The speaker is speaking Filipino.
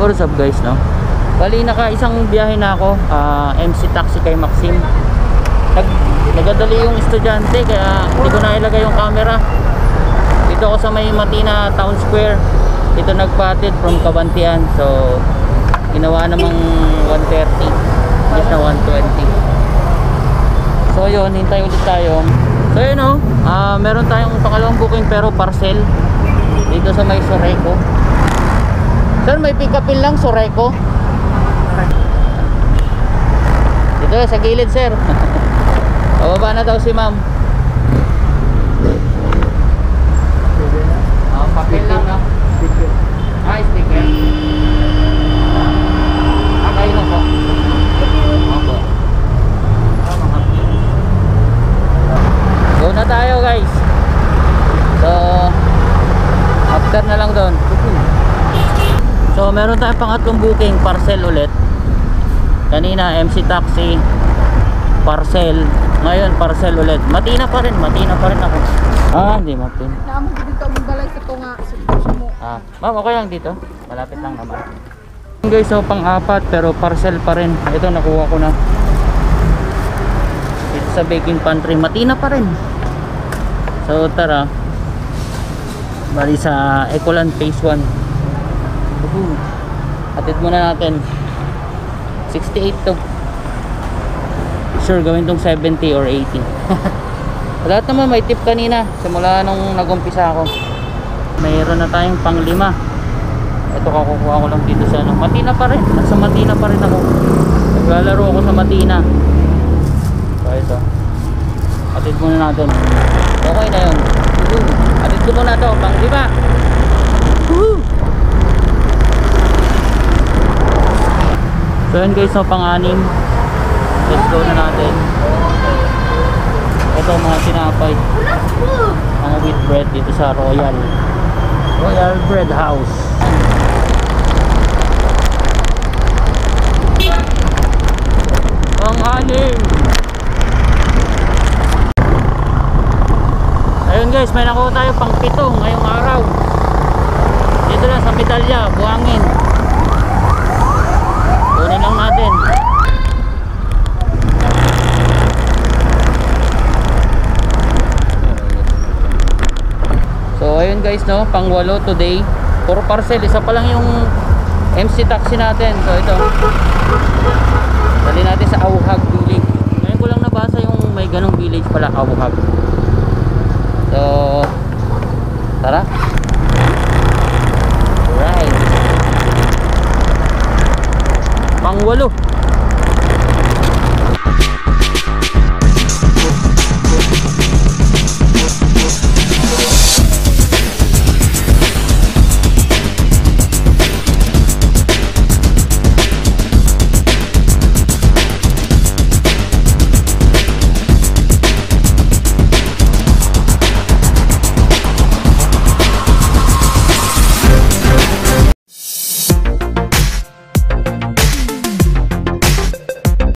What's up guys, no? Bali naka isang biyahe na ako, MC Taxi kay Maxim. Nagadali yung estudyante kaya hindi ko na ilagay yung camera. Dito ako sa may Matina Town Square. Dito nagpatid from Cabantian. So ginawa namang 130 just na 120. So yun, hintay ulit tayo. So yun o, meron tayong pangalawang booking pero parcel dito sa may Soreco. Sir, may pick upin lang Soreco. Dito sa gilid sir. Bababa na daw si ma'am. Papel lang no? Sticker. Sticker. Kayo na po. Opo. Go na tayo guys. So after na lang doon. So meron tayong pangatlong booking, parcel ulit. Kanina MC Taxi, parcel. Ngayon parcel ulit. Matina pa rin ako. Hindi mapin. Naamon dito ang balay sa tunga. Ma'am, okay lang dito. Malapit lang naman. Guys, so pang-apat pero parcel pa rin. Ito nakuha ko na. Ito sa baking pantry, Matina pa rin. So tara. Bali sa Ecoland Phase 1. Atid muna natin 68 to. Sure gawin tong 70 or 80. Lahat naman may tip kanina simula nung nag-umpisa ako. Mayroon na tayong pang 5. Ito kakukuha ko lang dito sa Matina pa rin. Nasa Matina pa rin ako. Naglalaro ako sa Matina. So ito, atid muna natin. Okay na yun. Atid ko muna to pang 5. So yun guys, pang-6. Let's go na natin. Ito mga tinapay, mga wheat bread dito sa Royal Bread House. Pang-6. Ayun guys, may nakuha tayo pang 7 ngayong araw. Dito lang sa Medalya, Buhangin. Kunin lang natin. So ayun guys, no, pang 8 today. Puro parcel, isa pa lang yung MC Taxi natin. So ito, dali natin sa Auhag Village. Ngayon ko lang nabasa yung may ganong village pala, Auhag. So tara. Alright, pang 8.